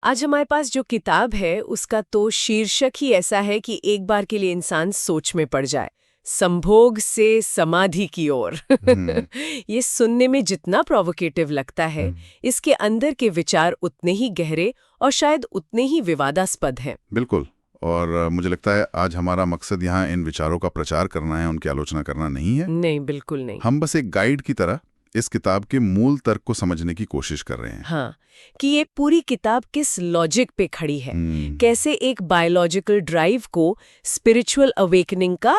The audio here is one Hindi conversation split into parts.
आज हमारे पास जो किताब है उसका तो शीर्षक ही ऐसा है कि एक बार के लिए इंसान सोच में पड़ जाए। संभोग से समाधि की ओर। हम्म। ये सुनने में जितना प्रोवोकेटिव लगता है, हम्म। इसके अंदर के विचार उतने ही गहरे और शायद उतने ही विवादास्पद हैं। बिल्कुल। और मुझे लगता है आज हमारा मकसद यहाँ इन विचारों का प्रचार करना है, उनकी आलोचना करना नहीं है। नहीं, बिल्कुल नहीं। हम बस एक गाइड की तरह इस किताब के मूल तर्क को समझने की कोशिश कर रहे हैं। हाँ, कि ये पूरी किताब किस लॉजिक पे खड़ी है, हम्म। कैसे एक बायोलॉजिकल ड्राइव को स्पिरिचुअल अवेकनिंग का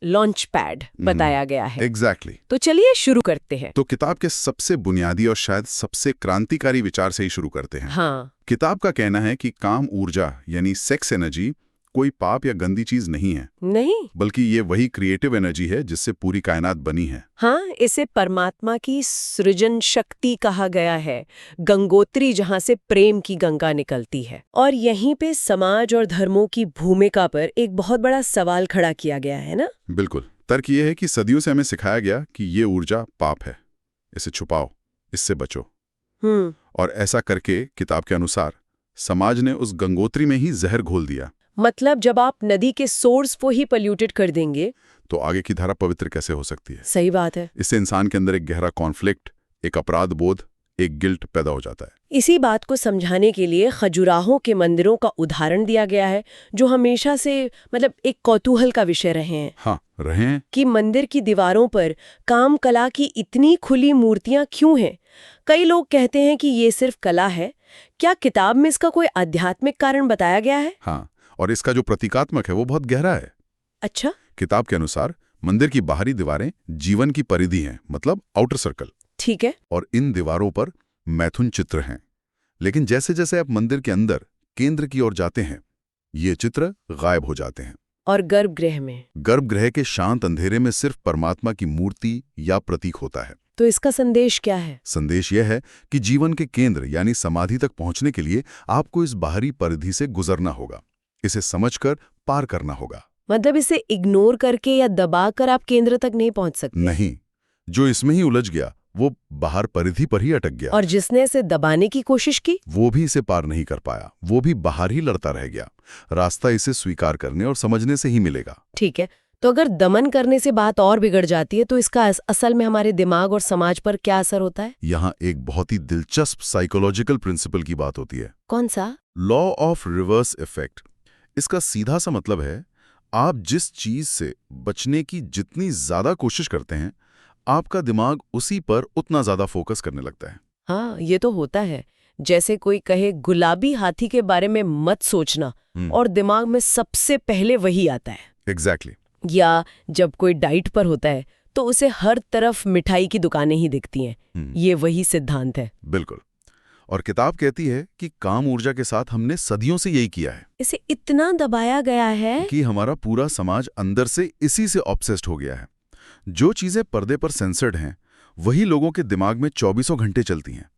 लॉन्च पैड बताया गया है। एग्जैक्टली। तो चलिए शुरू करते हैं। तो किताब के सबसे बुनियादी और शायद सबसे क्रांतिकारी विचार से ही शुरू करते हैं। हाँ, किताब का कहना है कि काम ऊर्जा यानी सेक्स एनर्जी कोई पाप या गंदी चीज नहीं है, नहीं, बल्कि ये वही क्रिएटिव एनर्जी है जिससे पूरी कायनात बनी है। हाँ, इसे परमात्मा की सृजन शक्ति कहा गया है, गंगोत्री जहाँ से प्रेम की गंगा निकलती है। और यहीं पे समाज और धर्मों की भूमिका पर एक बहुत बड़ा सवाल खड़ा किया गया है ना। बिल्कुल। तर्क ये है कि सदियों से हमें सिखाया गया कि ये ऊर्जा पाप है, इसे छुपाओ, इससे बचो। और ऐसा करके किताब के अनुसार समाज ने उस गंगोत्री में ही जहर घोल दिया। मतलब जब आप नदी के सोर्स को ही पोल्यूटेड कर देंगे तो आगे की धारा पवित्र कैसे हो सकती है? सही बात है। इससे इंसान के अंदर एक गहरा कॉन्फ्लिक्ट, एक अपराध बोध, एक गिल्ट पैदा हो जाता है। इसी बात को समझाने के लिए खजुराहो के मंदिरों का उदाहरण दिया गया है, जो हमेशा से एक कौतूहल का विषय रहे हैं। हाँ, रहे हैं। कि मंदिर की दीवारों पर काम कला की इतनी खुली मूर्तियां क्यों हैं? कई लोग कहते हैं कि ये सिर्फ कला है। क्या किताब में इसका कोई आध्यात्मिक कारण बताया गया है? हाँ, और इसका जो प्रतीकात्मक है वो बहुत गहरा है। अच्छा, किताब के अनुसार मंदिर की बाहरी दीवारें जीवन की परिधि हैं, मतलब आउटर सर्कल। ठीक है। और इन दीवारों पर मैथुन चित्र हैं। लेकिन जैसे जैसे आप मंदिर के अंदर केंद्र की ओर जाते हैं, ये चित्र गायब हो जाते हैं। और गर्भगृह में? गर्भगृह के शांत अंधेरे में सिर्फ परमात्मा की मूर्ति या प्रतीक होता है। तो इसका संदेश क्या है? संदेश यह है कि जीवन के केंद्र यानी समाधि तक पहुंचने के लिए आपको इस बाहरी परिधि से गुजरना होगा, इसे समझकर पार करना होगा। मतलब इसे इग्नोर करके या दबाकर आप केंद्र तक नहीं पहुंच सकते? नहीं, जो इसमें ही उलझ गया वो बाहर परिधि पर ही अटक गया। और जिसने इसे दबाने की कोशिश की, वो भी इसे पार नहीं कर पाया, वो भी बाहर ही लड़ता रह गया। रास्ता इसे स्वीकार करने और समझने से ही मिलेगा। ठीक है। तो अगर दमन करने से बात और बिगड़ जाती है तो इसका असल में हमारे दिमाग और समाज पर क्या असर होता है? यहाँ एक बहुत ही दिलचस्प साइकोलॉजिकल प्रिंसिपल की बात होती है। कौन सा? Law of reverse effect. इसका सीधा सा मतलब है, आप जिस चीज से बचने की जितनी ज्यादा कोशिश करते हैं, आपका दिमाग उसी पर उतना ज्यादा फोकस करने लगता है। हाँ, ये तो होता है। जैसे कोई कहे गुलाबी हाथी के बारे में मत सोचना, और दिमाग में सबसे पहले वही आता है। एग्जैक्टली। या जब कोई डाइट पर होता है तो उसे हर तरफ मिठाई की दुकानें ही दिखती हैं। ये वही सिद्धांत है। बिल्कुल। और किताब कहती है कि काम ऊर्जा के साथ हमने सदियों से यही किया है। इसे इतना दबाया गया है कि हमारा पूरा समाज अंदर से इसी से ऑब्सेस्ड हो गया है। जो चीजें पर्दे पर सेंसर्ड हैं, वही लोगों के दिमाग में 24 घंटे चलती हैं।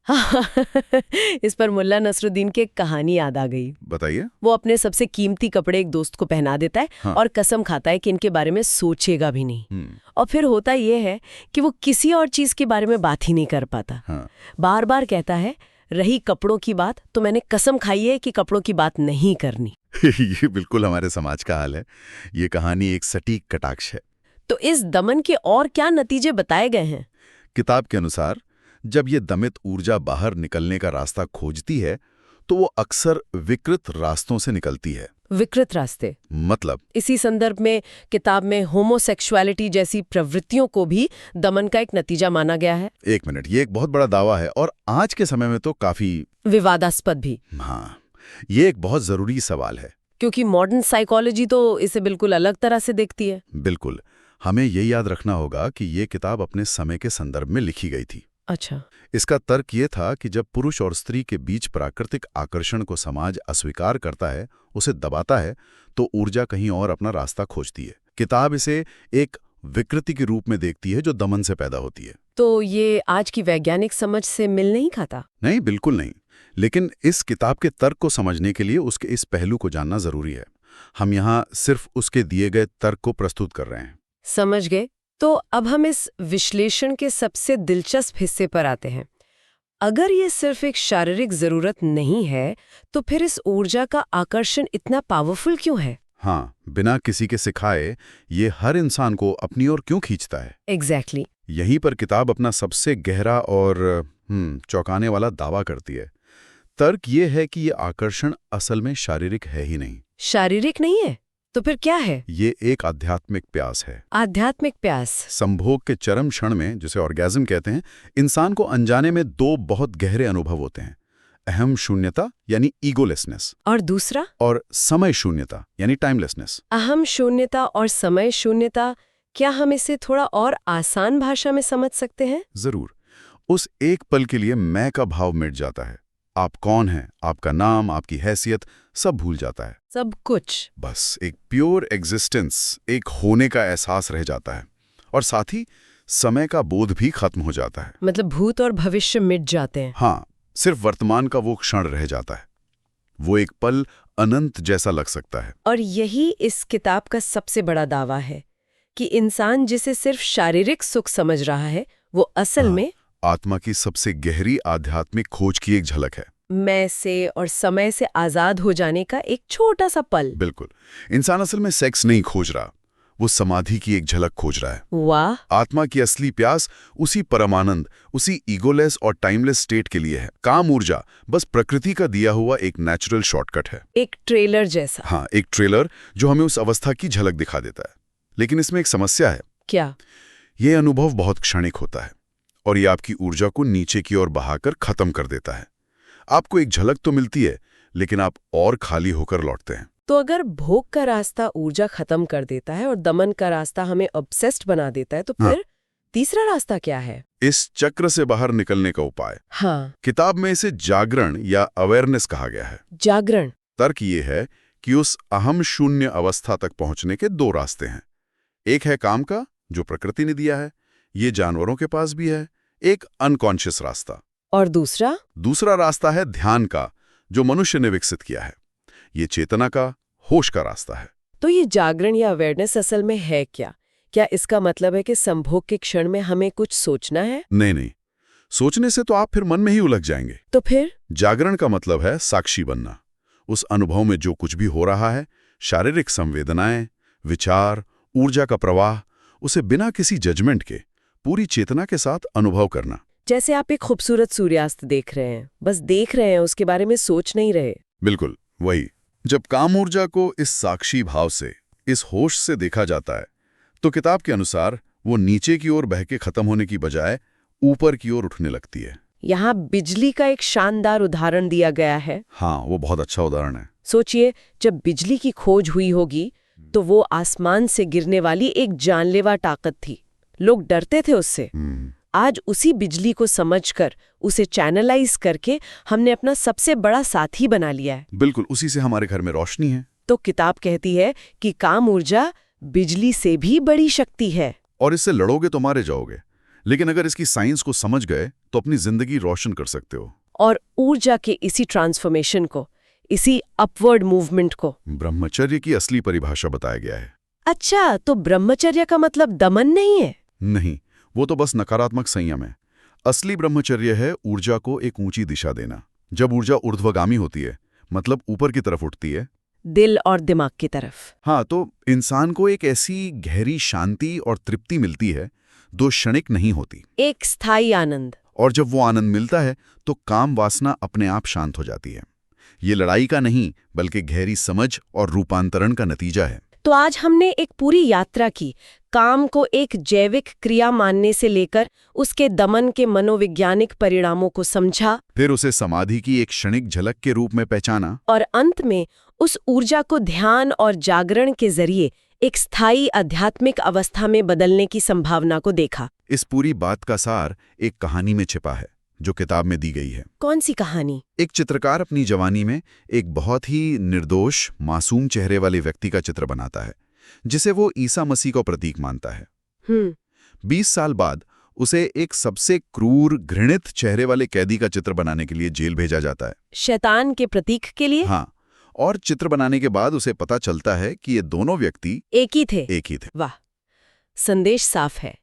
इस पर मुल्ला नसरुद्दीन की एक कहानी याद आ गई। बताइए। वो अपने सबसे कीमती कपड़े एक दोस्त को पहना देता है। हाँ। और कसम खाता है कि इनके बारे में सोचेगा भी नहीं। और फिर होता ये है कि वो किसी और चीज के बारे में बात ही नहीं कर पाता। हाँ। बार बार कहता है, रही कपड़ों की बात तो मैंने कसम खाई है कि कपड़ों की बात नहीं करनी। ये बिल्कुल हमारे समाज का हाल है। ये कहानी एक सटीक कटाक्ष है। तो इस दमन के और क्या नतीजे बताए गए हैं? किताब के अनुसार जब ये दमित ऊर्जा बाहर निकलने का रास्ता खोजती है, तो वो अक्सर विकृत रास्तों से निकलती है। विकृत रास्ते मतलब? इसी संदर्भ में किताब में होमोसेक्सुअलिटी जैसी प्रवृत्तियों को भी दमन का एक नतीजा माना गया है। एक मिनट, ये एक बहुत बड़ा दावा है और आज के समय में तो काफी विवादास्पद भी। हाँ, ये एक बहुत जरूरी सवाल है। क्योंकि मॉडर्न साइकोलॉजी तो इसे बिल्कुल अलग तरह से देखती है। बिल्कुल। हमें ये याद रखना होगा कि ये किताब अपने समय के संदर्भ में लिखी गई थी। अच्छा। इसका तर्क ये था कि जब पुरुष और स्त्री के बीच प्राकृतिक आकर्षण को समाज अस्वीकार करता है, उसे दबाता है, तो ऊर्जा कहीं और अपना रास्ता खोजती है। किताब इसे एक विकृति के रूप में देखती है जो दमन से पैदा होती है। तो ये आज की वैज्ञानिक समझ से मिल नहीं खाता? नहीं, बिल्कुल नहीं। लेकिन इस किताब के तर्क को समझने के लिए उसके इस पहलू को जानना जरूरी है। हम यहाँ सिर्फ उसके दिए गए तर्क को प्रस्तुत कर रहे हैं। समझ गए। तो अब हम इस विश्लेषण के सबसे दिलचस्प हिस्से पर आते हैं। अगर ये सिर्फ एक शारीरिक जरूरत नहीं है तो फिर इस ऊर्जा का आकर्षण इतना पावरफुल क्यों है? हाँ, बिना किसी के सिखाए ये हर इंसान को अपनी ओर क्यों खींचता है? एग्जैक्टली। यहीं पर किताब अपना सबसे गहरा और चौंकाने वाला दावा करती है। तर्क ये है कि ये आकर्षण असल में शारीरिक है ही नहीं। शारीरिक नहीं है तो फिर क्या है? ये एक आध्यात्मिक प्यास है। आध्यात्मिक प्यास। संभोग के चरम क्षण में, जिसे ऑर्गेज्म कहते हैं, इंसान को अनजाने में दो बहुत गहरे अनुभव होते हैं। अहम शून्यता यानी ईगोलेसनेस, और दूसरा? और समय शून्यता यानी टाइमलेसनेस। अहम शून्यता और समय शून्यता, क्या हम इसे थोड़ा और आसान भाषा में समझ सकते हैं? जरूर। उस एक पल के लिए मैं का भाव मिट जाता है। आप कौन हैं, आपका नाम, आपकी हैसियत, सब भूल जाता है। सब कुछ। बस एक प्योर एग्जिस्टेंस, एक होने का एहसास रह जाता है। और साथ ही समय का बोध भी खत्म हो जाता है। मतलब भूत और भविष्य मिट जाते हैं। हाँ, सिर्फ वर्तमान का वो क्षण रह जाता है। वो एक पल अनंत जैसा लग सकता है। और यही इस किताब का सबसे बड़ा दावा है कि इंसान जिसे सिर्फ शारीरिक सुख समझ रहा है वो असल में आत्मा की सबसे गहरी आध्यात्मिक खोज की एक झलक है। मैं से और समय से आजाद हो जाने का एक छोटा सा पल। बिल्कुल। इंसान असल में सेक्स नहीं खोज रहा, वो समाधि की एक झलक खोज रहा है। वाह। आत्मा की असली प्यास उसी परमानंद, उसी ईगोलेस और टाइमलेस स्टेट के लिए है। काम ऊर्जा बस प्रकृति का दिया हुआ एक नेचुरल शॉर्टकट है। एक ट्रेलर जैसा। हाँ, एक ट्रेलर जो हमें उस अवस्था की झलक दिखा देता है। लेकिन इसमें एक समस्या है। क्या? ये अनुभव बहुत क्षणिक होता है और ये आपकी ऊर्जा को नीचे की ओर बहाकर खत्म कर देता है। आपको एक झलक तो मिलती है, लेकिन आप और खाली होकर लौटते हैं। तो अगर भोग का रास्ता ऊर्जा खत्म कर देता है और दमन का रास्ता हमें ऑब्सेस्ड बना देता है, तो फिर तीसरा रास्ता क्या है? इस चक्र से बाहर निकलने का उपाय। हाँ। किताब में इसे जागरण या अवेयरनेस कहा गया है। जागरण। तर्क ये है कि उस अहम शून्य अवस्था तक पहुंचने के दो रास्ते हैं। एक है काम का, जो प्रकृति ने दिया है, ये जानवरों के पास भी है, एक अनकॉन्शियस रास्ता। और दूसरा रास्ता है ध्यान का, जो मनुष्य ने विकसित किया है। ये चेतना का, होश का रास्ता है। तो ये जागरण या अवेयरनेस असल में है क्या? क्या इसका मतलब है कि संभोग के क्षण में हमें कुछ सोचना है? नहीं, सोचने से तो आप फिर मन में ही उलझ जाएंगे। तो फिर जागरण का मतलब है साक्षी बनना। उस अनुभव में जो कुछ भी हो रहा है, शारीरिक संवेदनाएं, विचार, ऊर्जा का प्रवाह, उसे बिना किसी जजमेंट के पूरी चेतना के साथ अनुभव करना। जैसे आप एक खूबसूरत सूर्यास्त देख रहे हैं, बस देख रहे हैं, उसके बारे में सोच नहीं रहे। बिल्कुल वही। जब काम ऊर्जा को इस साक्षी भाव से, इस होश से देखा जाता है, तो किताब के अनुसार वो नीचे की ओर बह के खत्म होने की बजाय ऊपर की ओर उठने लगती है। यहाँ बिजली का एक शानदार उदाहरण दिया गया है। हाँ, वो बहुत अच्छा उदाहरण है। सोचिए, जब बिजली की खोज हुई होगी तो वो आसमान से गिरने वाली एक जानलेवा ताकत थी। लोग डरते थे उससे। आज उसी बिजली को समझकर, उसे चैनलाइज करके हमने अपना सबसे बड़ा साथी बना लिया है। बिल्कुल, उसी से हमारे घर में रोशनी है। तो किताब कहती है कि काम ऊर्जा बिजली से भी बड़ी शक्ति है। और इससे लड़ोगे तो मारे जाओगे, लेकिन अगर इसकी साइंस को समझ गए तो अपनी जिंदगी रोशन कर सकते हो। और ऊर्जा के इसी ट्रांसफॉर्मेशन को, इसी अपवर्ड मूवमेंट को ब्रह्मचर्य की असली परिभाषा बताया गया है। अच्छा, तो ब्रह्मचर्य का मतलब दमन नहीं है? नहीं, वो तो बस नकारात्मक संयम है। असली ब्रह्मचर्य है ऊर्जा को एक ऊंची दिशा देना। जब ऊर्जा ऊर्ध्वगामी होती है, मतलब ऊपर की तरफ उठती है, दिल और दिमाग की तरफ। हाँ, तो इंसान को एक ऐसी गहरी शांति और तृप्ति मिलती है जो क्षणिक नहीं होती। एक स्थायी आनंद। और जब वो आनंद मिलता है तो काम वासना अपने आप शांत हो जाती है। ये लड़ाई का नहीं, बल्कि गहरी समझ और रूपांतरण का नतीजा है। तो आज हमने एक पूरी यात्रा की, काम को एक जैविक क्रिया मानने से लेकर उसके दमन के मनोवैज्ञानिक परिणामों को समझा, फिर उसे समाधि की एक क्षणिक झलक के रूप में पहचाना, और अंत में उस ऊर्जा को ध्यान और जागरण के जरिए एक स्थायी आध्यात्मिक अवस्था में बदलने की संभावना को देखा। इस पूरी बात का सार एक कहानी में छिपा है जो किताब में दी गई है। कौन सी कहानी? एक चित्रकार अपनी जवानी में एक बहुत ही निर्दोष, मासूम चेहरे वाले व्यक्ति का चित्र बनाता है, जिसे वो ईसा मसीह को प्रतीक मानता है। 20 साल बाद उसे एक सबसे क्रूर, घृणित चेहरे वाले कैदी का चित्र बनाने के लिए जेल भेजा जाता है। शैतान के प्रतीक के लिए? हाँ, और चित्र बनाने के बाद उसे पता चलता है कि ये दोनों व्यक्ति एक ही थे। एक ही थे। वाह, संदेश साफ है।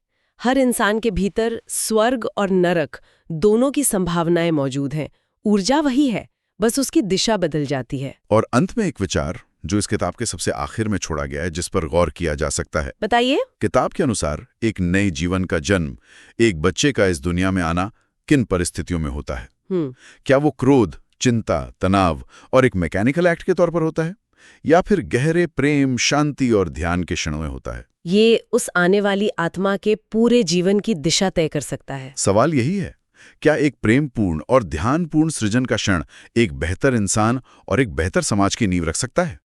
हर इंसान के भीतर स्वर्ग और नरक दोनों की संभावनाएं मौजूद हैं। ऊर्जा वही है, बस उसकी दिशा बदल जाती है। और अंत में एक विचार जो इस किताब के सबसे आखिर में छोड़ा गया है, जिस पर गौर किया जा सकता है। बताइए। किताब के अनुसार एक नए जीवन का जन्म, एक बच्चे का इस दुनिया में आना किन परिस्थितियों में होता है? क्या वो क्रोध, चिंता, तनाव और एक मैकेनिकल एक्ट के तौर पर होता है, या फिर गहरे प्रेम, शांति और ध्यान के क्षणों में होता है? ये उस आने वाली आत्मा के पूरे जीवन की दिशा तय कर सकता है। सवाल यही है, क्या एक प्रेमपूर्ण और ध्यानपूर्ण सृजन का क्षण एक बेहतर इंसान और एक बेहतर समाज की नींव रख सकता है?